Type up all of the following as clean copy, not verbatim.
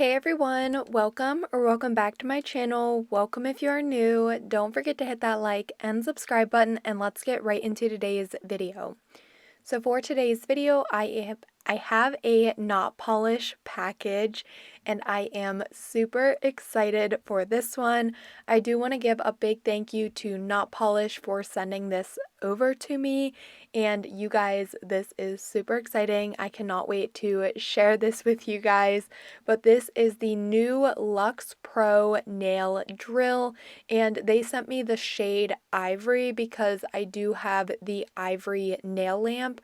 Hey everyone, welcome back to my channel. Welcome if you are new. Don't forget to hit that like and subscribe button and let's get right into today's video. So for today's video, I have a Notpolish package and I am super excited for this one. I do want to give a big thank you to Notpolish for sending this over to me, and you guys, this is super exciting. I cannot wait to share this with you guys, but this is the new Luxe Pro nail drill, and they sent me the shade Ivory because I do have the Ivory nail lamp.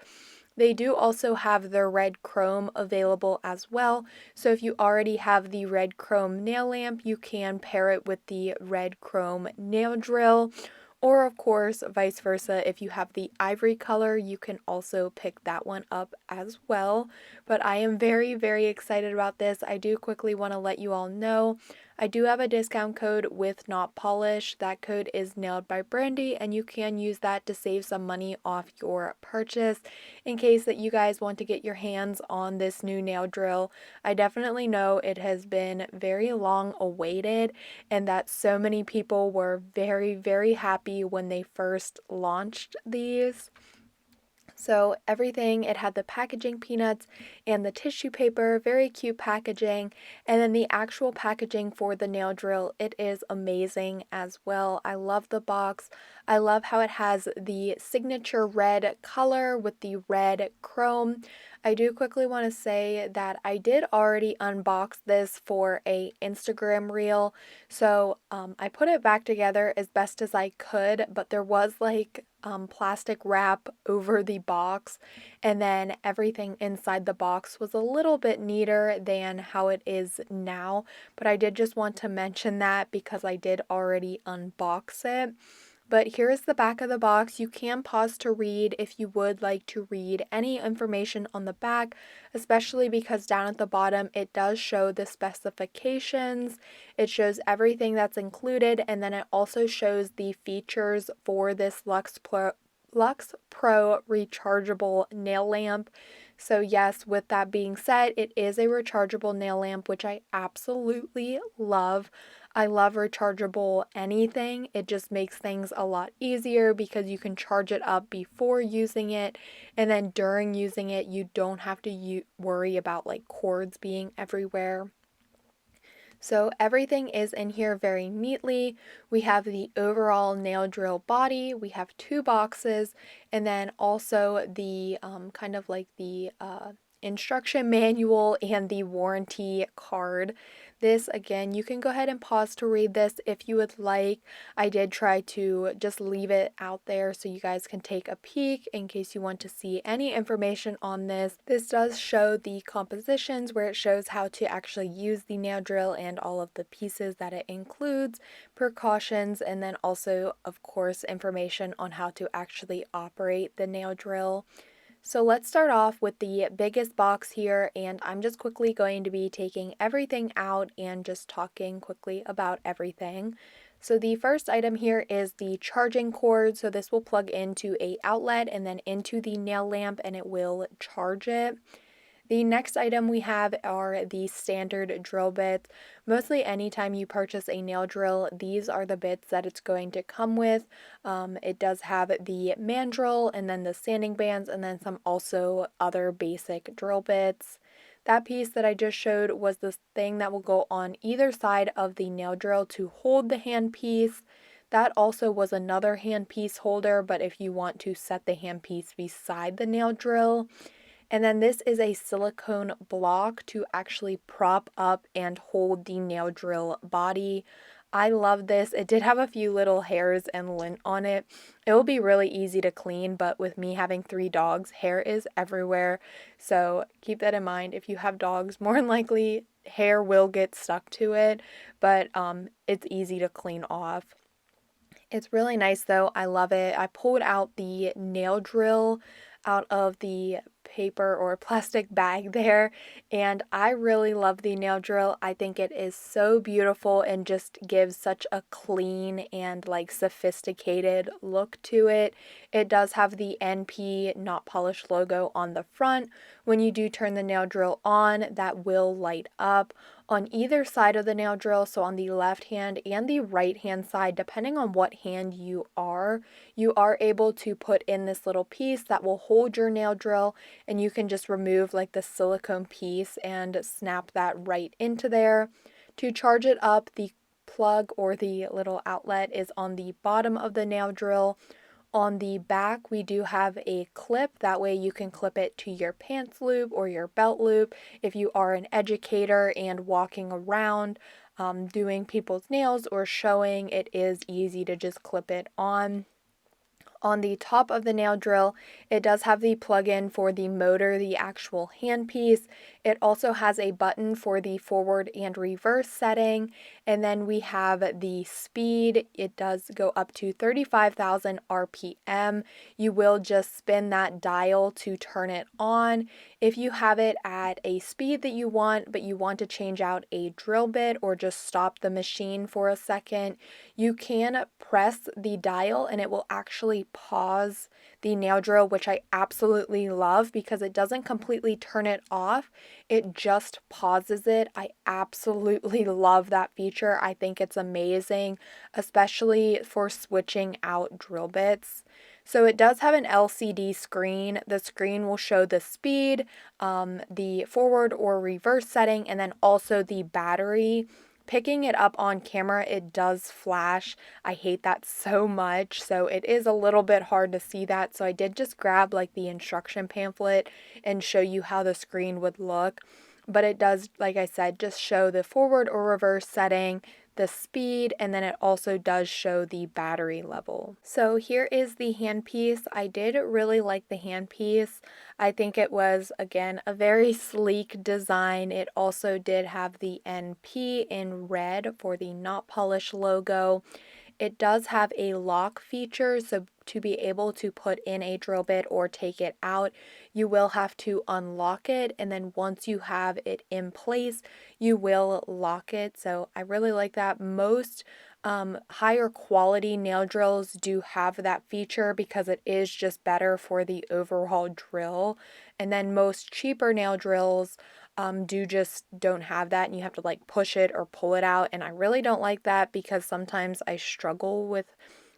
They do also have their red chrome available as well, so if you already have the red chrome nail lamp, you can pair it with the red chrome nail drill. Or, of course, vice versa, if you have the ivory color, you can also pick that one up as well. But I am very, very excited about this. I do quickly want to let you all know I do have a discount code with Notpolish. That code is Nailedbybrandi, and you can use that to save some money off your purchase in case that you guys want to get your hands on this new nail drill. I definitely know it has been very long awaited and that so many people were very, very happy when they first launched these. So everything, it had the packaging peanuts and the tissue paper, very cute packaging. And then the actual packaging for the nail drill, it is amazing as well. I love the box. I love how it has the signature red color with the red chrome. I do quickly want to say that I did already unbox this for a Instagram reel. So I put it back together as best as I could, but there was like plastic wrap over the box, and then everything inside the box was a little bit neater than how it is now, but I did just want to mention that because I did already unbox it. But here is the back of the box. You can pause to read if you would like to read any information on the back, especially because down at the bottom it does show the specifications. It shows everything that's included, and then it also shows the features for this Luxe Pro rechargeable nail lamp. So yes, with that being said, it is a rechargeable nail lamp, which I absolutely love. I love rechargeable anything. It just makes things a lot easier because you can charge it up before using it, and then during using it, you don't have to worry about like cords being everywhere. So everything is in here very neatly. We have the overall nail drill body, we have two boxes, and then also the kind of like the instruction manual and the warranty card. This, again, you can go ahead and pause to read this if you would like. I did try to just leave it out there so you guys can take a peek in case you want to see any information on this. This does show the compositions where it shows how to actually use the nail drill and all of the pieces that it includes, precautions, and then also, of course, information on how to actually operate the nail drill. So let's start off with the biggest box here, and I'm just quickly going to be taking everything out and just talking quickly about everything. So the first item here is the charging cord. So this will plug into an outlet and then into the nail lamp, and it will charge it. The next item we have are the standard drill bits. Mostly anytime you purchase a nail drill, these are the bits that it's going to come with. It does have the mandrel and then the sanding bands and then some also other basic drill bits. That piece that I just showed was this thing that will go on either side of the nail drill to hold the handpiece. That also was another handpiece holder, but if you want to set the handpiece beside the nail drill. And then this is a silicone block to actually prop up and hold the nail drill body. I love this. It did have a few little hairs and lint on it. It will be really easy to clean, but with me having 3 dogs, hair is everywhere. So keep that in mind. If you have dogs, more than likely hair will get stuck to it, but it's easy to clean off. It's really nice though. I love it. I pulled out the nail drill out of the paper or plastic bag there, and I really love the nail drill. I think it is so beautiful and just gives such a clean and like sophisticated look to it. It does have the NP Notpolish logo on the front. When you do turn the nail drill on, that will light up on either side of the nail drill, so on the left hand and the right hand side, depending on what hand you are able to put in this little piece that will hold your nail drill, and you can just remove like the silicone piece and snap that right into there. To charge it up, the plug or the little outlet is on the bottom of the nail drill. On the back, we do have a clip. That way you can clip it to your pants loop or your belt loop. If you are an educator and walking around doing people's nails or showing, it is easy to just clip it on. On the top of the nail drill, it does have the plug-in for the motor, the actual handpiece. It also has a button for the forward and reverse setting. And then we have the speed. It does go up to 35,000 RPM. You will just spin that dial to turn it on. If you have it at a speed that you want, but you want to change out a drill bit or just stop the machine for a second, you can press the dial and it will actually pause the nail drill, which I absolutely love because it doesn't completely turn it off. It just pauses it. I absolutely love that feature. I think it's amazing, especially for switching out drill bits. So it does have an LCD screen. The screen will show the speed, the forward or reverse setting, and then also the battery. Picking it up on camera, it does flash. I hate that so much, so it is a little bit hard to see that. So I did just grab like the instruction pamphlet and show you how the screen would look. But it does, like I said, just show the forward or reverse setting, the speed, and then it also does show the battery level. So here is the handpiece. I did really like the handpiece. I think it was, again, a very sleek design. It also did have the NP in red for the Notpolish logo. It does have a lock feature, so to be able to put in a drill bit or take it out, you will have to unlock it, and then once you have it in place, you will lock it. So I really like that. Most higher quality nail drills do have that feature because it is just better for the overall drill, and then most cheaper nail drills just don't have that, and you have to like push it or pull it out, and I really don't like that because sometimes I struggle with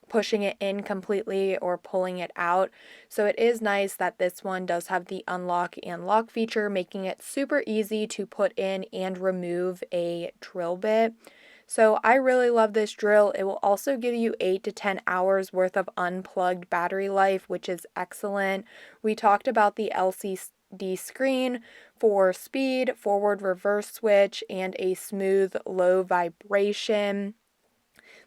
pushing it in completely or pulling it out. So it is nice that this one does have the unlock and lock feature, making it super easy to put in and remove a drill bit. So I really love this drill. It will also give you 8 to 10 hours worth of unplugged battery life, which is excellent. We talked about the LCD screen for speed, forward reverse switch, and a smooth low vibration.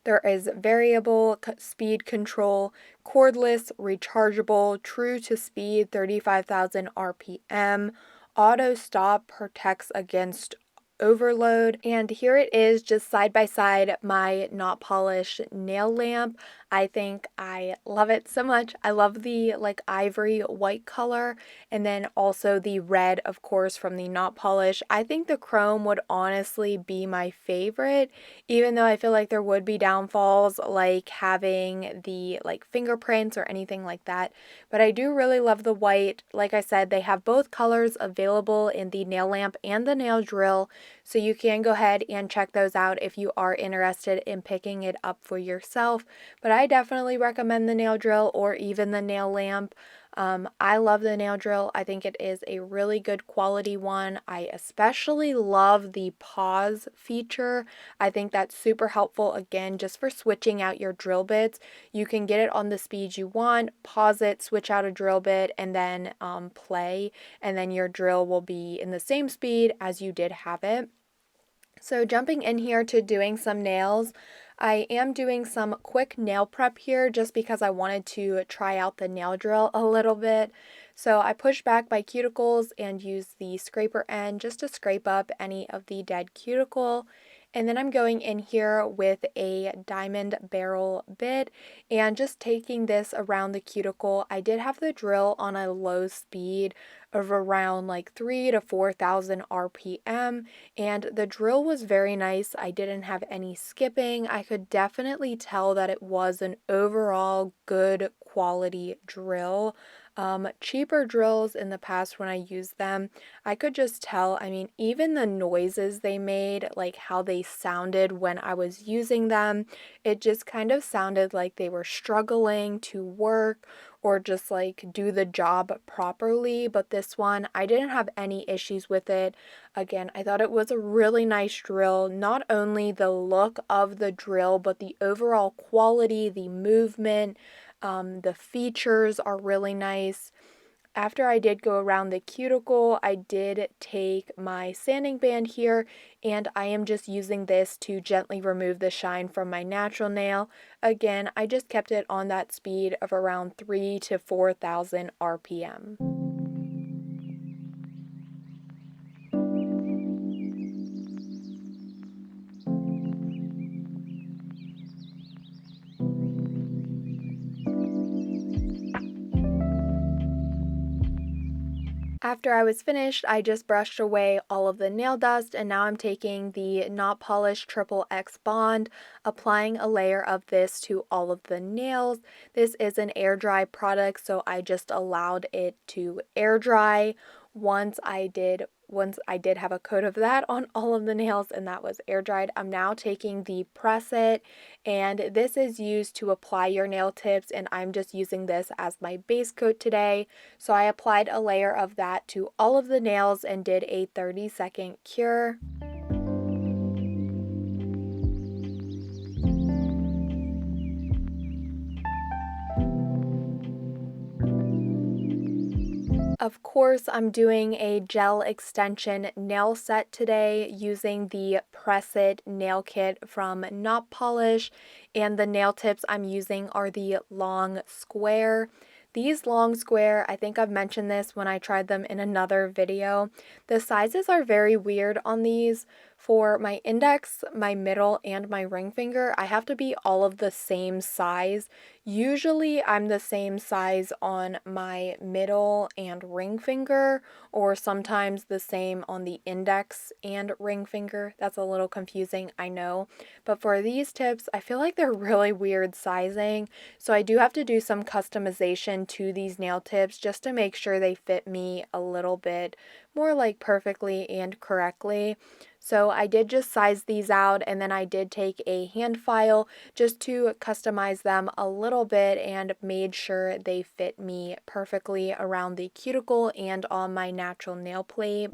There is variable speed control, cordless, rechargeable, true to speed, 35,000 RPM. Auto stop protects against overload. And here it is, just side by side, my Notpolish nail lamp. I think I love it so much. I love the like ivory white color, and then also the red, of course, from the Notpolish. I think the chrome would honestly be my favorite, even though I feel like there would be downfalls like having the like fingerprints or anything like that. But I do really love the white. Like I said, they have both colors available in the nail lamp and the nail drill, so you can go ahead and check those out if you are interested in picking it up for yourself. But I definitely recommend the nail drill or even the nail lamp. I love the nail drill. I think it is a really good quality one. I especially love the pause feature. I think that's super helpful, again, just for switching out your drill bits. You can get it on the speed you want, pause it, switch out a drill bit, and then play, and then your drill will be in the same speed as you did have it. So jumping in here to doing some nails, I am doing some quick nail prep here just because I wanted to try out the nail drill a little bit. So I pushed back my cuticles and used the scraper end just to scrape up any of the dead cuticle. And then I'm going in here with a diamond barrel bit and just taking this around the cuticle. I did have the drill on a low speed of around like 3 to 4,000 RPM, and the drill was very nice. I didn't have any skipping. I could definitely tell that it was an overall good quality drill. Cheaper drills in the past when I used them, I could just tell, I mean, even the noises they made, like how they sounded when I was using them, it just kind of sounded like they were struggling to work or just like do the job properly. But this one, I didn't have any issues with it. Again, I thought it was a really nice drill. Not only the look of the drill, but the overall quality, the movement, the features are really nice. After I did go around the cuticle, I did take my sanding band here, and I am just using this to gently remove the shine from my natural nail. Again, I just kept it on that speed of around 3 to 4,000 RPM. After I was finished, I just brushed away all of the nail dust, and now I'm taking the Notpolish Triple X Bond, applying a layer of this to all of the nails. This is an air dry product, so I just allowed it to air dry. Once I did have a coat of that on all of the nails, and that was air dried. I'm now taking the Press It, and this is used to apply your nail tips, and I'm just using this as my base coat today. So I applied a layer of that to all of the nails and did a 30-second cure. Of course, I'm doing a gel extension nail set today using the Press It nail kit from Notpolish, and the nail tips I'm using are the long square. These long square, I think I've mentioned this when I tried them in another video. The sizes are very weird on these. For my index, my middle, and my ring finger, I have to be all of the same size. Usually I'm the same size on my middle and ring finger, or sometimes the same on the index and ring finger. That's a little confusing, I know. But for these tips, I feel like they're really weird sizing, so I do have to do some customization to these nail tips just to make sure they fit me a little bit more like perfectly and correctly. So I did just size these out, and then I did take a hand file just to customize them a little bit and made sure they fit me perfectly around the cuticle and on my natural nail plate.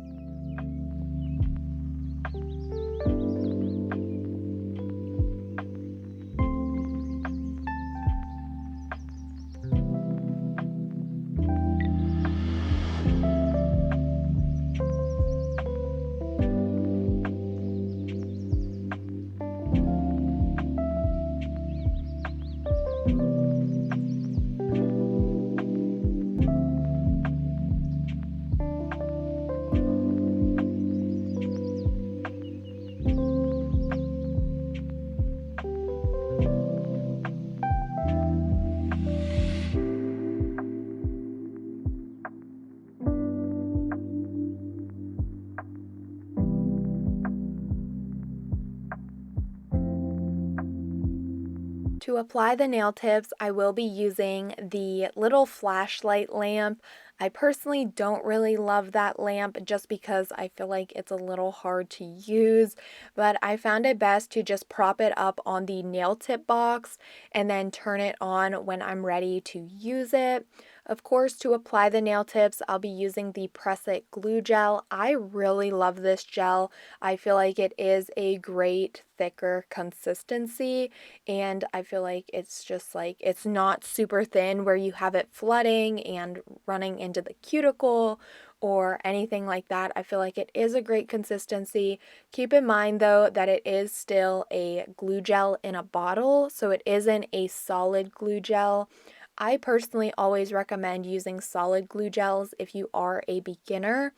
To apply the nail tips, I will be using the little flashlight lamp. I personally don't really love that lamp just because I feel like it's a little hard to use, but I found it best to just prop it up on the nail tip box and then turn it on when I'm ready to use it. Of course, to apply the nail tips, I'll be using the Press It glue gel. I really love this gel. I feel like it is a great thicker consistency, and I feel like it's just like it's not super thin where you have it flooding and running into the cuticle or anything like that. I feel like it is a great consistency. Keep in mind though that it is still a glue gel in a bottle, so it isn't a solid glue gel. I personally always recommend using solid glue gels if you are a beginner,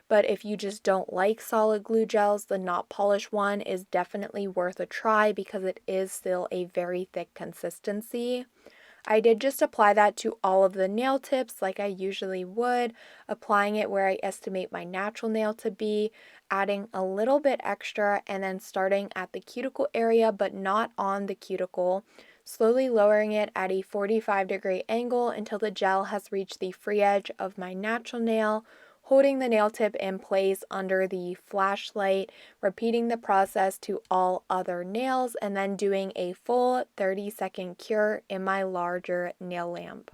but if you just don't like solid glue gels, the Notpolish one is definitely worth a try because it is still a very thick consistency. I did just apply that to all of the nail tips like I usually would, applying it where I estimate my natural nail to be, adding a little bit extra, and then starting at the cuticle area but not on the cuticle, slowly lowering it at a 45-degree angle until the gel has reached the free edge of my natural nail, holding the nail tip in place under the flashlight, repeating the process to all other nails, and then doing a full 30-second cure in my larger nail lamp.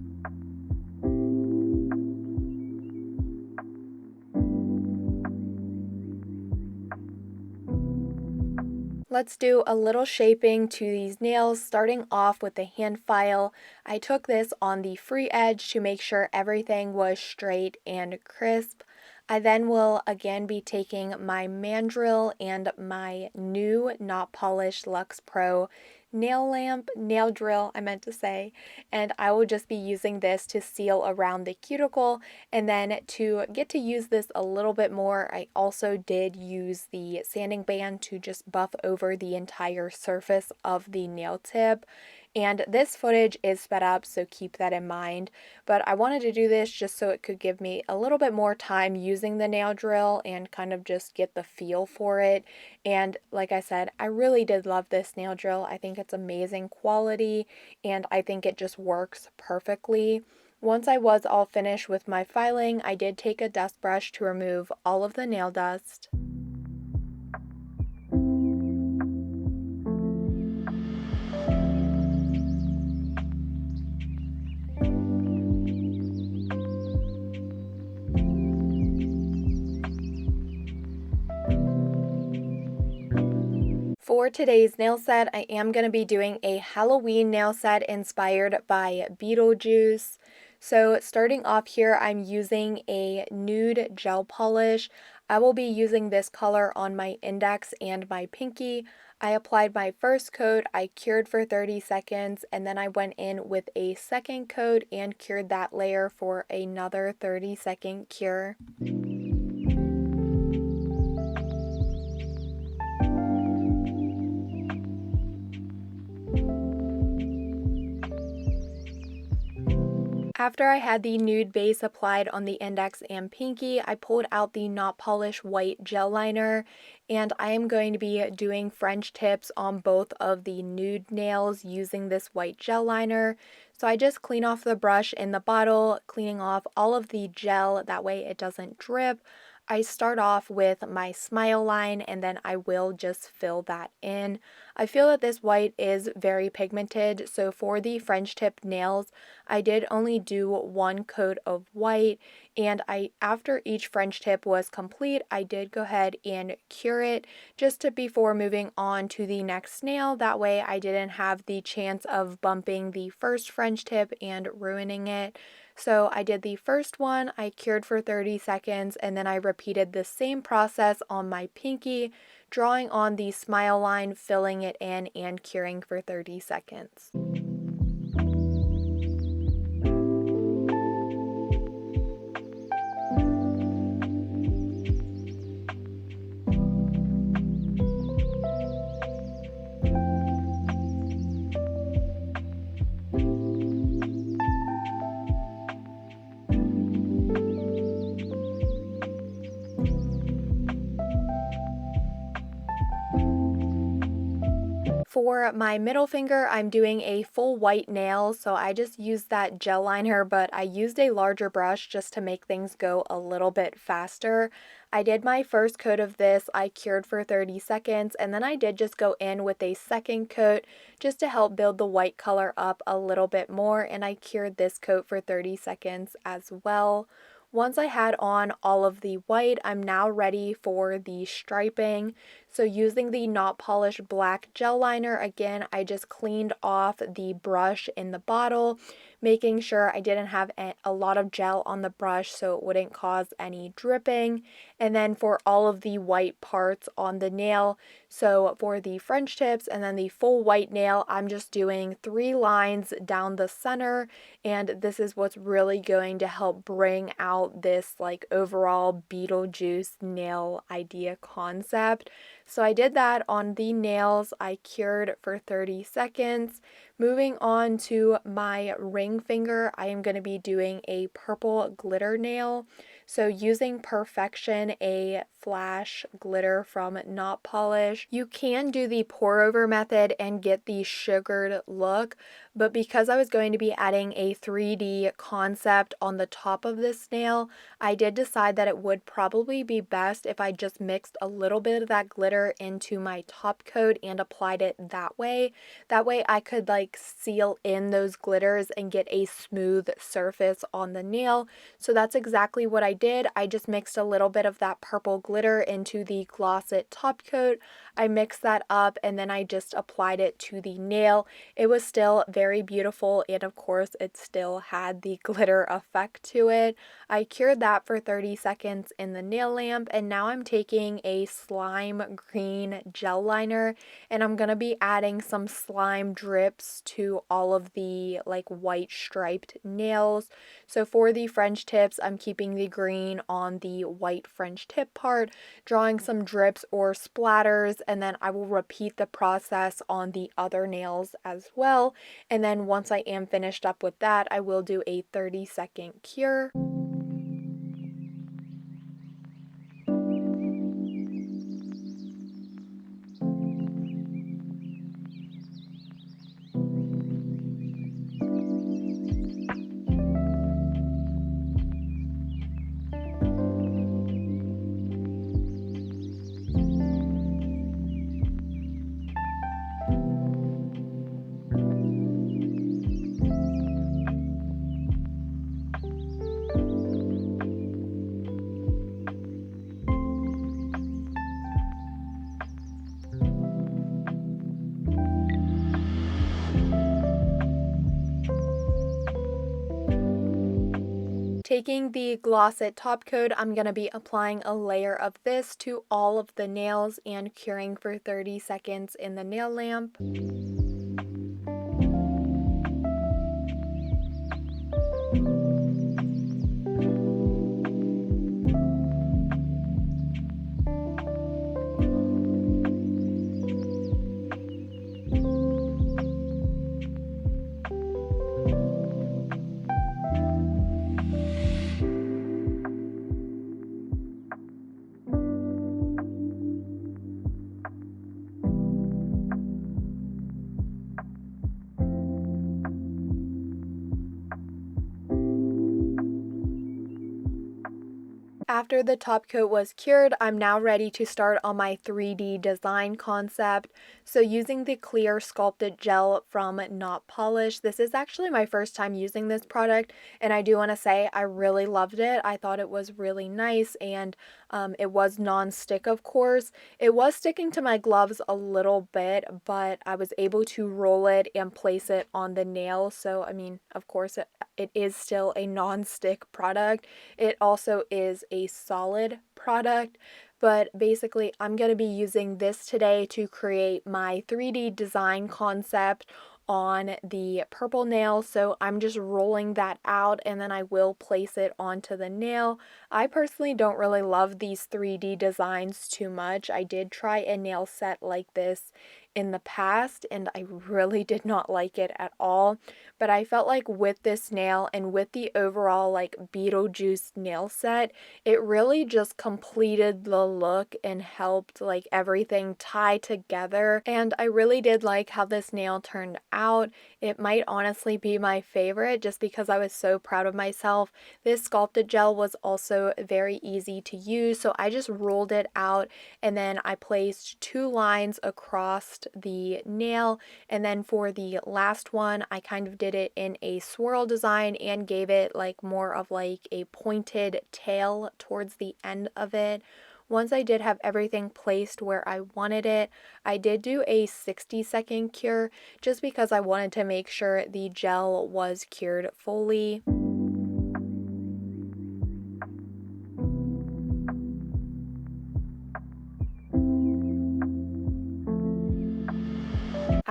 Let's do a little shaping to these nails, starting off with the hand file. I took this on the free edge to make sure everything was straight and crisp. I then will again be taking my mandrel and my new Notpolish Luxe Pro nail drill, I meant to say, and I will just be using this to seal around the cuticle. And then to get to use this a little bit more, I also did use the sanding band to just buff over the entire surface of the nail tip. And this footage is sped up, so keep that in mind. But I wanted to do this just so it could give me a little bit more time using the nail drill and kind of just get the feel for it. And like I said, I really did love this nail drill. I think it's amazing quality, and I think it just works perfectly. Once I was all finished with my filing, I did take a dust brush to remove all of the nail dust. For today's nail set, I am going to be doing a Halloween nail set inspired by Beetlejuice. So starting off here, I'm using a nude gel polish. I will be using this color on my index and my pinky. I applied my first coat, I cured for 30 seconds, and then I went in with a second coat and cured that layer for another 30-second cure. After I had the nude base applied on the index and pinky, I pulled out the Notpolish white gel liner, and I am going to be doing French tips on both of the nude nails using this white gel liner. So I just clean off the brush in the bottle, cleaning off all of the gel, that way it doesn't drip. I start off with my smile line and then I will just fill that in. I feel that this white is very pigmented, so for the French tip nails, I did only do one coat of white, and after each French tip was complete, I did go ahead and cure it before moving on to the next nail. That way I didn't have the chance of bumping the first French tip and ruining it. So I did the first one, I cured for 30 seconds, and then I repeated the same process on my pinky, drawing on the smile line, filling it in, and curing for 30 seconds. For my middle finger, I'm doing a full white nail, so I just used that gel liner, but I used a larger brush just to make things go a little bit faster. I did my first coat of this, I cured for 30 seconds, and then I did just go in with a second coat just to help build the white color up a little bit more, and I cured this coat for 30 seconds as well. Once I had on all of the white, I'm now ready for the striping. So using the Notpolish black gel liner, again, I just cleaned off the brush in the bottle, making sure I didn't have a lot of gel on the brush so it wouldn't cause any dripping. And then for all of the white parts on the nail, So for the French tips and then the full white nail, I'm just doing 3 lines down the center, and this is what's really going to help bring out this like overall Beetlejuice nail idea concept. So I did that on the nails. I cured for 30 seconds. Moving on to my ring finger, I am going to be doing a purple glitter nail. So using Perfection, a flash glitter from Notpolish. You can do the pour over method and get the sugared look, but because I was going to be adding a 3D concept on the top of this nail, I did decide that it would probably be best if I just mixed a little bit of that glitter into my top coat and applied it that way. That way I could like seal in those glitters and get a smooth surface on the nail. So that's exactly what I did. I just mixed a little bit of that purple glitter into the gloss it top coat. I mixed that up and then I just applied it to the nail. It was still very beautiful, and of course it still had the glitter effect to it. I cured that for 30 seconds in the nail lamp, and now I'm taking a slime green gel liner and I'm going to be adding some slime drips to all of the like white striped nails. So for the French tips, I'm keeping the green on the white French tip part, drawing some drips or splatters, and then I will repeat the process on the other nails as well. And then once I am finished up with that, I will do a 30-second cure. Taking the gloss it top coat, I'm going to be applying a layer of this to all of the nails and curing for 30 seconds in the nail lamp. After the top coat was cured, I'm now ready to start on my 3D design concept. So using the clear sculpted gel from Notpolish, this is actually my first time using this product, and I do want to say I really loved it. I thought it was really nice, and it was non-stick, of course. It was sticking to my gloves a little bit, but I was able to roll it and place it on the nail. So, I mean, of course, it is still a non-stick product. It also is a solid product, but basically I'm going to be using this today to create my 3D design concept on the purple nail. So I'm just rolling that out and then I will place it onto the nail. I personally don't really love these 3D designs too much. I did try a nail set like this in the past and I really did not like it at all, but I felt like with this nail and with the overall like Beetlejuice nail set, it really just completed the look and helped like everything tie together, and I really did like how this nail turned out. It might honestly be my favorite just because I was so proud of myself. This sculpted gel was also very easy to use, so I just rolled it out and then I placed 2 lines across the nail, and then for the last one I kind of did it in a swirl design and gave it like more of like a pointed tail towards the end of it. Once I did have everything placed where I wanted it, I did do a 60-second cure just because I wanted to make sure the gel was cured fully.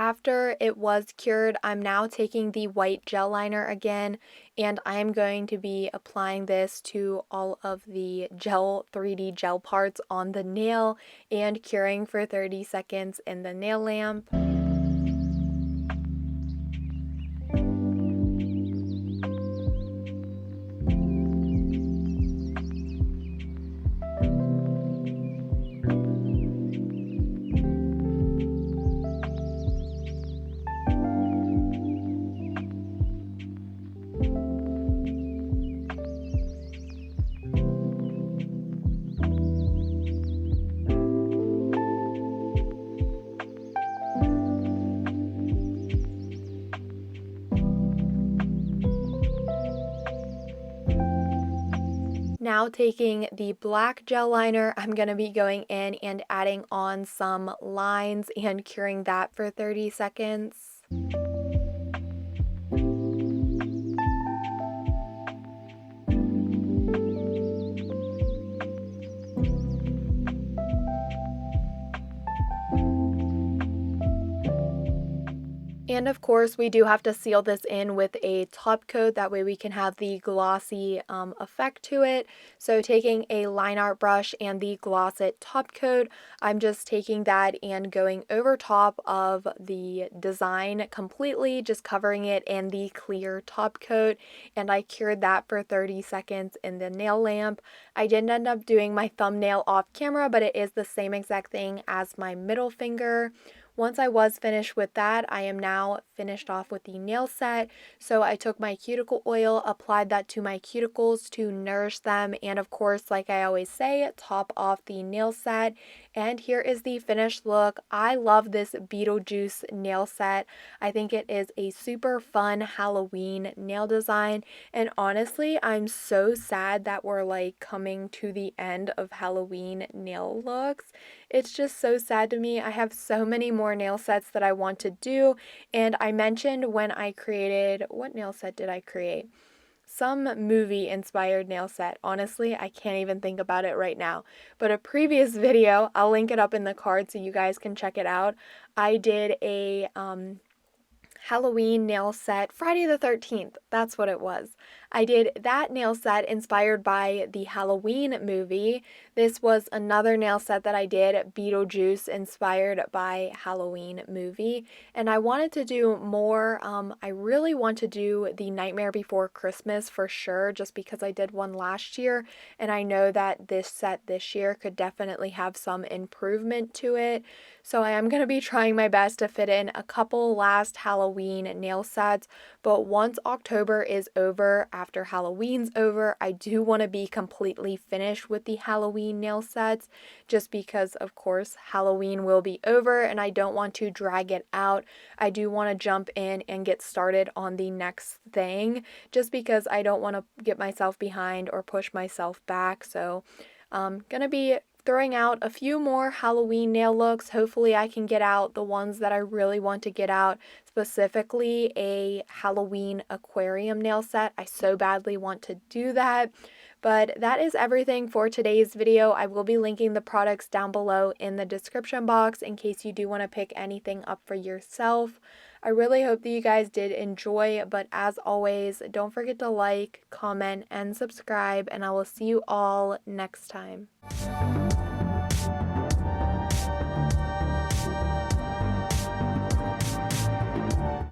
after it was cured, I'm now taking the white gel liner again, and I am going to be applying this to all of the 3D gel parts on the nail and curing for 30 seconds in the nail lamp. Now taking the black gel liner, I'm going to be going in and adding on some lines and curing that for 30 seconds. And of course, we do have to seal this in with a top coat, that way we can have the glossy effect to it. So taking a line art brush and the Gloss It top coat, I'm just taking that and going over top of the design completely, just covering it in the clear top coat, and I cured that for 30 seconds in the nail lamp. I didn't end up doing my thumbnail off camera, but it is the same exact thing as my middle finger. Once I was finished with that, I am now finished off with the nail set. So I took my cuticle oil, applied that to my cuticles to nourish them, and of course, like I always say, top off the nail set. And here is the finished look. I love this Beetlejuice nail set. I think it is a super fun Halloween nail design, and honestly, I'm so sad that we're like coming to the end of Halloween nail looks. It's just so sad to me. I have so many more nail sets that I want to do, and I mentioned when I created, what nail set did I create? Some movie inspired nail set. Honestly, I can't even think about it right now. But a previous video, I'll link it up in the card so you guys can check it out. I did a Halloween nail set, Friday the 13th, that's what it was. I did that nail set inspired by the Halloween movie. This was another nail set that I did, Beetlejuice, inspired by Halloween movie. And I wanted to do more, I really want to do the Nightmare Before Christmas for sure, just because I did one last year, and I know that this set this year could definitely have some improvement to it. So I am going to be trying my best to fit in a couple last Halloween nail sets, but once October is over, after Halloween's over, I do want to be completely finished with the Halloween nail sets, just because of course Halloween will be over and I don't want to drag it out. I do want to jump in and get started on the next thing, just because I don't want to get myself behind or push myself back. So I'm gonna be throwing out a few more Halloween nail looks. Hopefully I can get out the ones that I really want to get out, specifically a Halloween aquarium nail set. I so badly want to do that. But that is everything for today's video. I will be linking the products down below in the description box in case you do want to pick anything up for yourself. I really hope that you guys did enjoy, but as always, don't forget to like, comment, and subscribe, and I will see you all next time.